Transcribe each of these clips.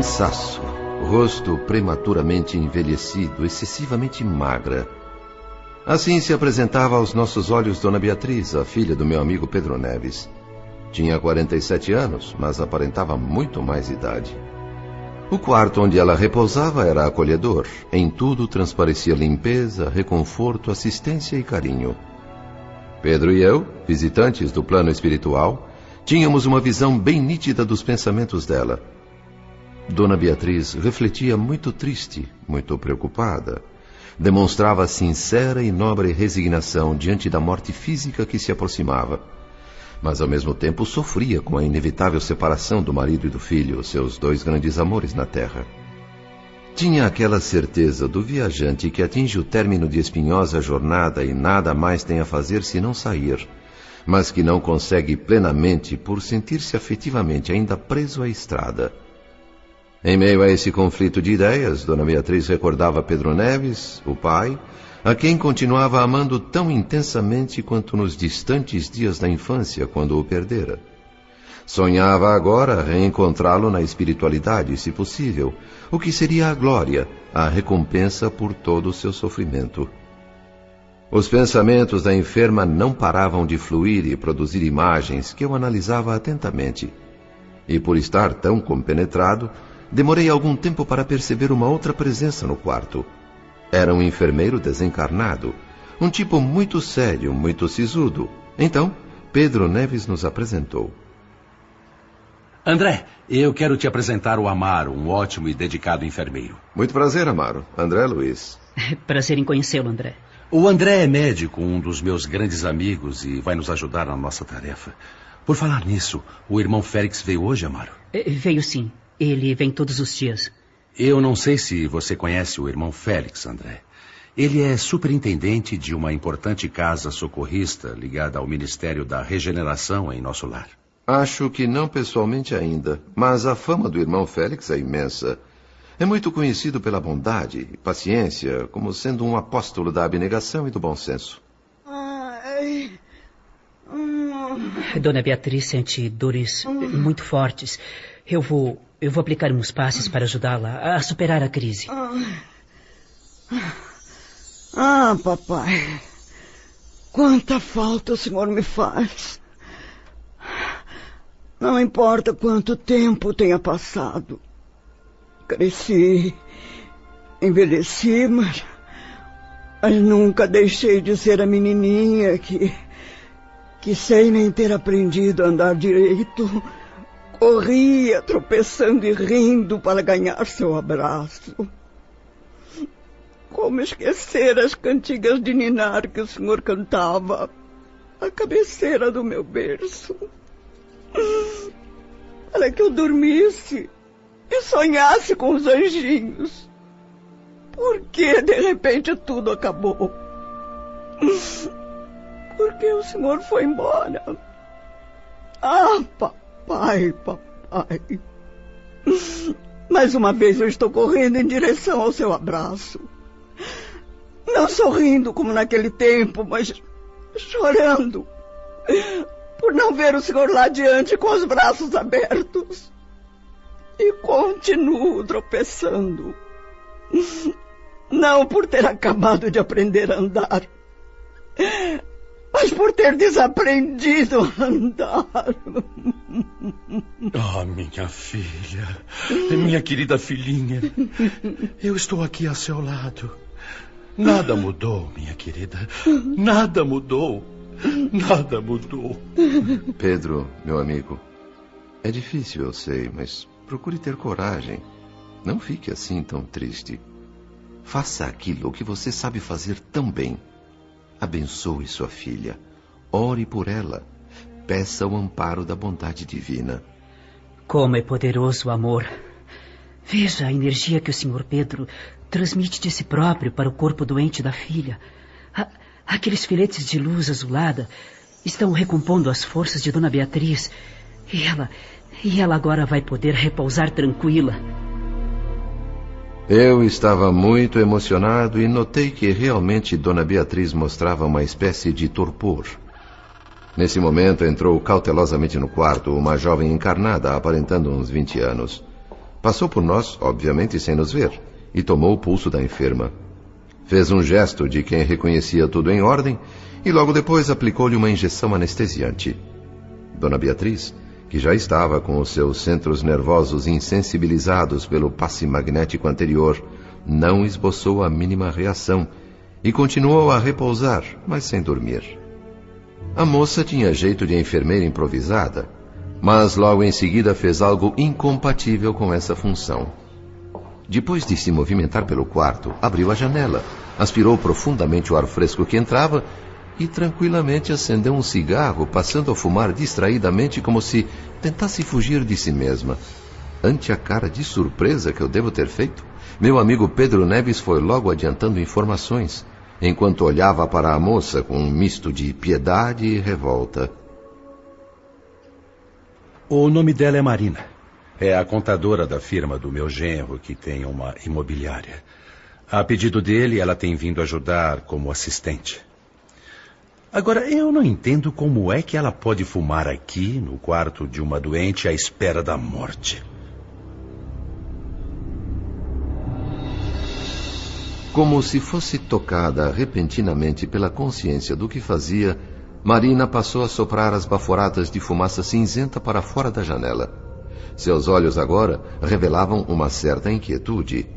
cansaço, rosto prematuramente envelhecido, excessivamente magra. Assim se apresentava aos nossos olhos Dona Beatriz, a filha do meu amigo Pedro Neves. Tinha 47 anos, mas aparentava muito mais idade. O quarto onde ela repousava era acolhedor. Em tudo transparecia limpeza, reconforto, assistência e carinho. Pedro e eu, visitantes do plano espiritual, tínhamos uma visão bem nítida dos pensamentos dela. Dona Beatriz refletia muito triste, muito preocupada. Demonstrava sincera e nobre resignação diante da morte física que se aproximava. Mas ao mesmo tempo sofria com a inevitável separação do marido e do filho, seus dois grandes amores na terra. Tinha aquela certeza do viajante que atinge o término de espinhosa jornada e nada mais tem a fazer senão sair, mas que não consegue plenamente por sentir-se afetivamente ainda preso à estrada. Em meio a esse conflito de ideias, Dona Beatriz recordava Pedro Neves, o pai, a quem continuava amando tão intensamente quanto nos distantes dias da infância, quando o perdera. Sonhava agora reencontrá-lo na espiritualidade, se possível, o que seria a glória, a recompensa por todo o seu sofrimento. Os pensamentos da enferma não paravam de fluir e produzir imagens que eu analisava atentamente. E por estar tão compenetrado, demorei algum tempo para perceber uma outra presença no quarto. Era um enfermeiro desencarnado, um tipo muito sério, muito sisudo. Então, Pedro Neves nos apresentou. André, eu quero te apresentar o Amaro, um ótimo e dedicado enfermeiro. Muito prazer, Amaro. André Luiz. Prazer em conhecê-lo, André. O André é médico, um dos meus grandes amigos, e vai nos ajudar na nossa tarefa. Por falar nisso, o irmão Félix veio hoje, Amaro? Veio sim. Ele vem todos os dias. Eu não sei se você conhece o irmão Félix, André. Ele é superintendente de uma importante casa socorrista ligada ao Ministério da Regeneração em nosso lar. Acho que não pessoalmente ainda, mas a fama do irmão Félix é imensa. É muito conhecido pela bondade e paciência, como sendo um apóstolo da abnegação e do bom senso. Dona Beatriz sente dores muito fortes. Eu vou aplicar uns passes para ajudá-la a superar a crise. Papai. Quanta falta o senhor me faz. Não importa quanto tempo tenha passado. Cresci, envelheci, mas nunca deixei de ser a menininha que sem nem ter aprendido a andar direito, corria, tropeçando e rindo para ganhar seu abraço. Como esquecer as cantigas de ninar que o senhor cantava à cabeceira do meu berço, para que eu dormisse e sonhasse com os anjinhos. Por que de repente tudo acabou? Por que o senhor foi embora? Papai. Mais uma vez eu estou correndo em direção ao seu abraço. Não sorrindo como naquele tempo, mas chorando por não ver o senhor lá diante com os braços abertos. E continuo tropeçando. Não por ter acabado de aprender a andar, mas por ter desaprendido a andar. Minha filha, minha querida filhinha, eu estou aqui a seu lado. Nada mudou, minha querida. Nada mudou. Nada mudou. Pedro, meu amigo, é difícil, eu sei, mas procure ter coragem. Não fique assim tão triste. Faça aquilo que você sabe fazer tão bem. Abençoe sua filha. Ore por ela. Peça o amparo da bondade divina. Como é poderoso o amor. Veja a energia que o Sr. Pedro transmite de si próprio para o corpo doente da filha. Aqueles filetes de luz azulada estão recompondo as forças de Dona Beatriz. E ela agora vai poder repousar tranquila. Eu estava muito emocionado e notei que realmente Dona Beatriz mostrava uma espécie de torpor. Nesse momento entrou cautelosamente no quarto uma jovem encarnada, aparentando uns 20 anos. Passou por nós, obviamente sem nos ver, e tomou o pulso da enferma. Fez um gesto de quem reconhecia tudo em ordem e logo depois aplicou-lhe uma injeção anestesiante. Dona Beatriz, que já estava com os seus centros nervosos insensibilizados pelo passe magnético anterior, não esboçou a mínima reação e continuou a repousar, mas sem dormir. A moça tinha jeito de enfermeira improvisada, mas logo em seguida fez algo incompatível com essa função. Depois de se movimentar pelo quarto, abriu a janela, aspirou profundamente o ar fresco que entrava e tranquilamente acendeu um cigarro, passando a fumar distraidamente como se tentasse fugir de si mesma. Ante a cara de surpresa que eu devo ter feito, meu amigo Pedro Neves foi logo adiantando informações, enquanto olhava para a moça com um misto de piedade e revolta. O nome dela é Marina. É a contadora da firma do meu genro, que tem uma imobiliária. A pedido dele, ela tem vindo ajudar como assistente. Agora, eu não entendo como é que ela pode fumar aqui, no quarto de uma doente, à espera da morte. Como se fosse tocada repentinamente pela consciência do que fazia, Marina passou a soprar as baforadas de fumaça cinzenta para fora da janela. Seus olhos agora revelavam uma certa inquietude.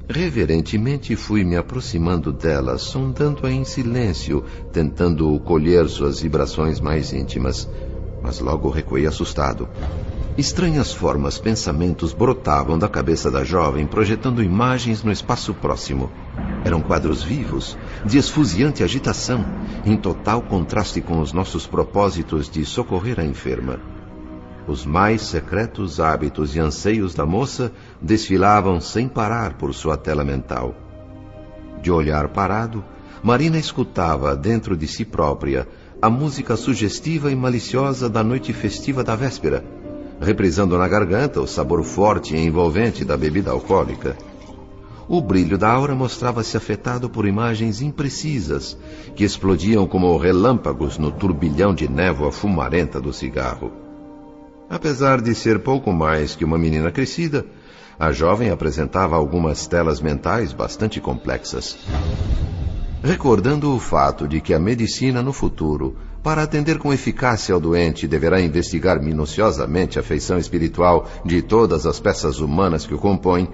Reverentemente fui me aproximando dela, sondando-a em silêncio, tentando colher suas vibrações mais íntimas. Mas logo recuei assustado. Estranhas formas, pensamentos brotavam da cabeça da jovem, projetando imagens no espaço próximo. Eram quadros vivos, de esfuziante agitação, em total contraste com os nossos propósitos de socorrer a enferma. Os mais secretos hábitos e anseios da moça desfilavam sem parar por sua tela mental. De olhar parado, Marina escutava dentro de si própria a música sugestiva e maliciosa da noite festiva da véspera, reprisando na garganta o sabor forte e envolvente da bebida alcoólica. O brilho da aura mostrava-se afetado por imagens imprecisas que explodiam como relâmpagos no turbilhão de névoa fumarenta do cigarro. Apesar de ser pouco mais que uma menina crescida, a jovem apresentava algumas telas mentais bastante complexas. Recordando o fato de que a medicina no futuro, para atender com eficácia ao doente, deverá investigar minuciosamente a feição espiritual de todas as peças humanas que o compõem,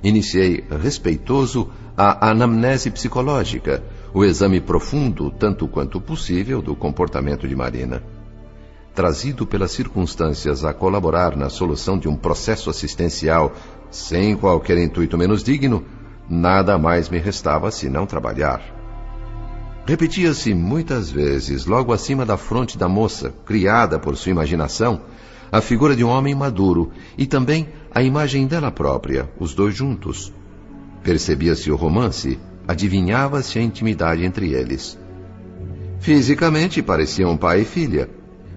iniciei respeitoso a anamnese psicológica, o exame profundo, tanto quanto possível, do comportamento de Marina. Trazido pelas circunstâncias a colaborar na solução de um processo assistencial sem qualquer intuito menos digno, nada mais me restava senão trabalhar. Repetia-se muitas vezes, logo acima da fronte da moça, criada por sua imaginação, a figura de um homem maduro e também a imagem dela própria, os dois juntos. Percebia-se o romance, adivinhava-se a intimidade entre eles. Fisicamente pareciam pai e filha,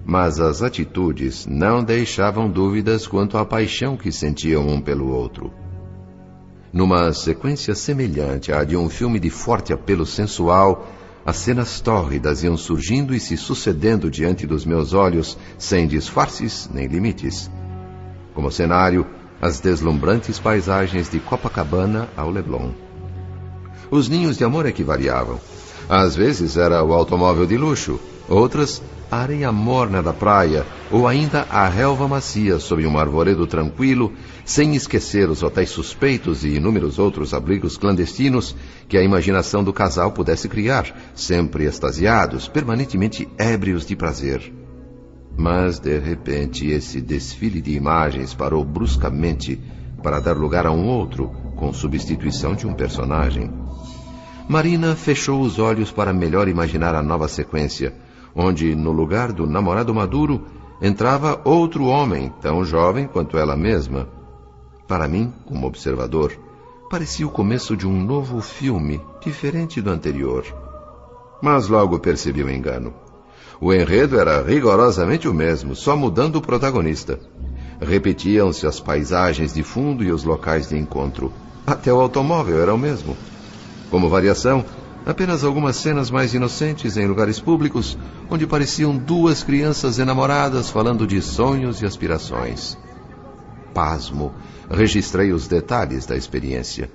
mas as atitudes não deixavam dúvidas quanto à paixão que sentiam um pelo outro. Numa sequência semelhante à de um filme de forte apelo sensual, as cenas tórridas iam surgindo e se sucedendo diante dos meus olhos, sem disfarces nem limites. Como cenário, as deslumbrantes paisagens de Copacabana ao Leblon. Os ninhos de amor é que variavam. Às vezes era o automóvel de luxo, outras a areia morna da praia, ou ainda a relva macia sob um arvoredo tranquilo, sem esquecer os hotéis suspeitos e inúmeros outros abrigos clandestinos que a imaginação do casal pudesse criar, sempre extasiados, permanentemente ébrios de prazer. Mas, de repente, esse desfile de imagens parou bruscamente para dar lugar a um outro, com substituição de um personagem. Marina fechou os olhos para melhor imaginar a nova sequência, onde, no lugar do namorado maduro, entrava outro homem, tão jovem quanto ela mesma. Para mim, como observador, parecia o começo de um novo filme, diferente do anterior. Mas logo percebi o engano. O enredo era rigorosamente o mesmo, só mudando o protagonista. Repetiam-se as paisagens de fundo e os locais de encontro. Até o automóvel era o mesmo. Como variação, apenas algumas cenas mais inocentes em lugares públicos, onde pareciam duas crianças enamoradas falando de sonhos e aspirações. pasmo, registrei os detalhes da experiência.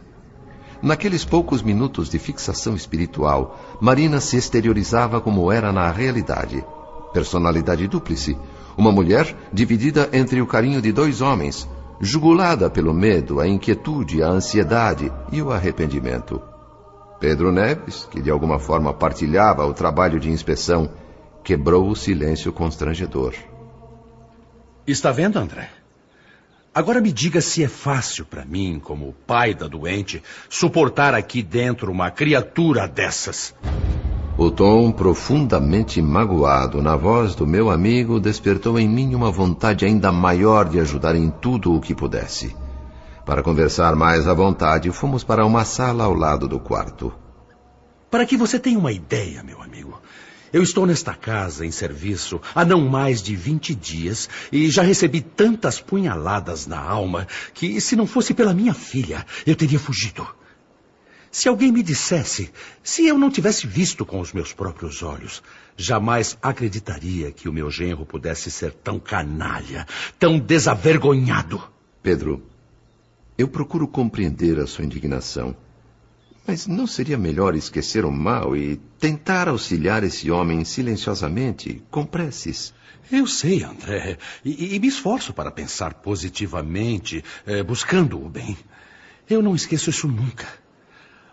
Naqueles poucos minutos de fixação espiritual, Marina se exteriorizava como era na realidade. Personalidade dúplice, uma mulher dividida entre o carinho de dois homens, jugulada pelo medo, a inquietude, a ansiedade e o arrependimento. Pedro Neves, que de alguma forma partilhava o trabalho de inspeção, quebrou o silêncio constrangedor. Está vendo, André? Agora me diga se é fácil para mim, como pai da doente, suportar aqui dentro uma criatura dessas. O tom profundamente magoado na voz do meu amigo despertou em mim uma vontade ainda maior de ajudar em tudo o que pudesse. Para conversar mais à vontade, fomos para uma sala ao lado do quarto. Para que você tenha uma ideia, meu amigo, eu estou nesta casa em serviço há não mais de 20 dias e já recebi tantas punhaladas na alma que, se não fosse pela minha filha, eu teria fugido. Se alguém me dissesse, se eu não tivesse visto com os meus próprios olhos, jamais acreditaria que o meu genro pudesse ser tão canalha, tão desavergonhado. Pedro, eu procuro compreender a sua indignação. Mas não seria melhor esquecer o mal e tentar auxiliar esse homem silenciosamente, com preces? Eu sei, André, e me esforço para pensar positivamente, buscando o bem. Eu não esqueço isso nunca.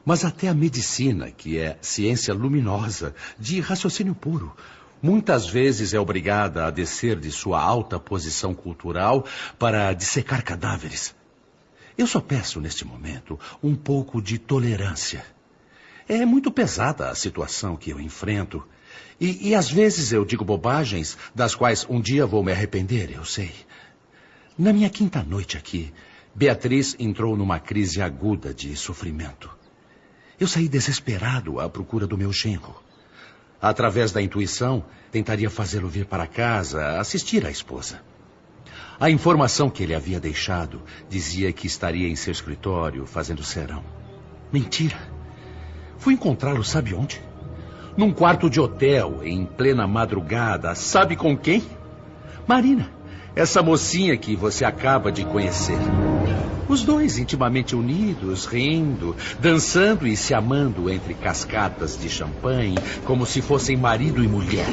Mas até a medicina, que é ciência luminosa, de raciocínio puro, muitas vezes é obrigada a descer de sua alta posição cultural para dissecar cadáveres. Eu só peço, neste momento, um pouco de tolerância. É muito pesada a situação que eu enfrento. E às vezes eu digo bobagens das quais um dia vou me arrepender, eu sei. Na minha quinta noite aqui, Beatriz entrou numa crise aguda de sofrimento. Eu saí desesperado à procura do meu genro. Através da intuição, tentaria fazê-lo vir para casa, assistir à esposa. A informação que ele havia deixado dizia que estaria em seu escritório fazendo serão. Mentira. Fui encontrá-lo sabe onde? Num quarto de hotel, em plena madrugada. Sabe com quem? Marina, essa mocinha que você acaba de conhecer. Os dois intimamente unidos, rindo, dançando e se amando entre cascatas de champanhe, como se fossem marido e mulher.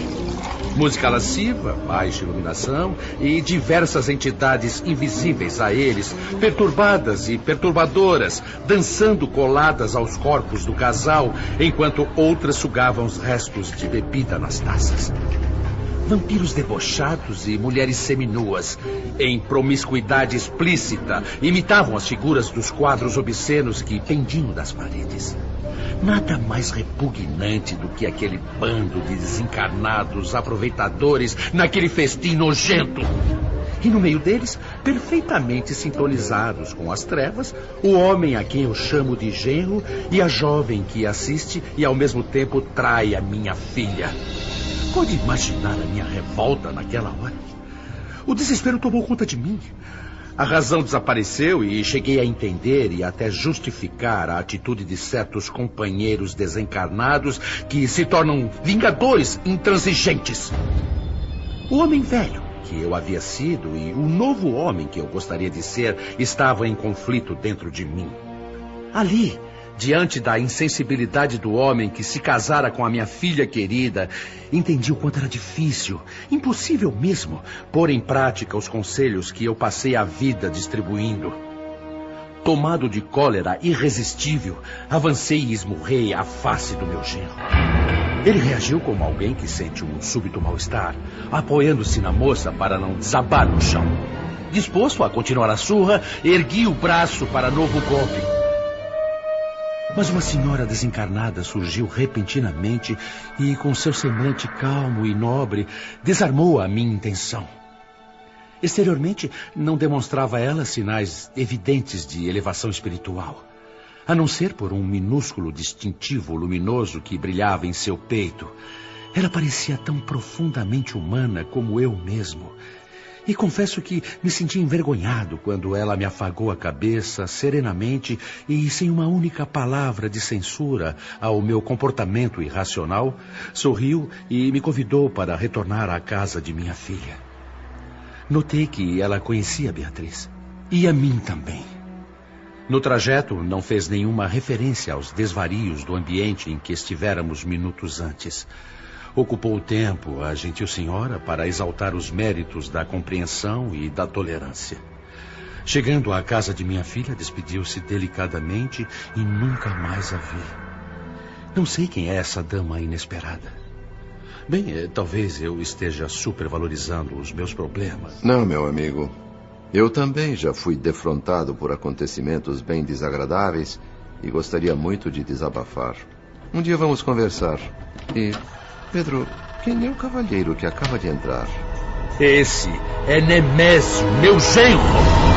Música lasciva, baixa iluminação e diversas entidades invisíveis a eles, perturbadas e perturbadoras, dançando coladas aos corpos do casal, enquanto outras sugavam os restos de bebida nas taças. Vampiros debochados e mulheres seminuas, em promiscuidade explícita, imitavam as figuras dos quadros obscenos que pendiam das paredes. Nada mais repugnante do que aquele bando de desencarnados aproveitadores naquele festim nojento. E no meio deles, perfeitamente sintonizados com as trevas, o homem a quem eu chamo de genro e a jovem que assiste e ao mesmo tempo trai a minha filha. Pode imaginar a minha revolta naquela hora? O desespero tomou conta de mim. A razão desapareceu e cheguei a entender e até justificar a atitude de certos companheiros desencarnados que se tornam vingadores intransigentes. O homem velho que eu havia sido e o novo homem que eu gostaria de ser estavam em conflito dentro de mim. Ali, diante da insensibilidade do homem que se casara com a minha filha querida, entendi o quanto era difícil, impossível mesmo, pôr em prática os conselhos que eu passei a vida distribuindo. Tomado de cólera irresistível, avancei e esmurrei a face do meu genro. Ele reagiu como alguém que sente um súbito mal-estar, apoiando-se na moça para não desabar no chão. Disposto a continuar a surra, ergui o braço para novo golpe. Mas uma senhora desencarnada surgiu repentinamente e, com seu semblante calmo e nobre, desarmou a minha intenção. Exteriormente, não demonstrava ela sinais evidentes de elevação espiritual, a não ser por um minúsculo distintivo luminoso que brilhava em seu peito. Ela parecia tão profundamente humana como eu mesmo. E confesso que me senti envergonhado quando ela me afagou a cabeça serenamente e, sem uma única palavra de censura ao meu comportamento irracional, sorriu e me convidou para retornar à casa de minha filha. Notei que ela conhecia Beatriz. E a mim também. No trajeto, não fez nenhuma referência aos desvarios do ambiente em que estivéramos minutos antes. Ocupou o tempo, a gentil senhora, para exaltar os méritos da compreensão e da tolerância. Chegando à casa de minha filha, despediu-se delicadamente e nunca mais a vi. Não sei quem é essa dama inesperada. Bem, talvez eu esteja supervalorizando os meus problemas. Não, meu amigo. Eu também já fui defrontado por acontecimentos bem desagradáveis e gostaria muito de desabafar. Um dia vamos conversar. E, Pedro, quem é o cavalheiro que acaba de entrar? Esse é Nemésio, meu genro!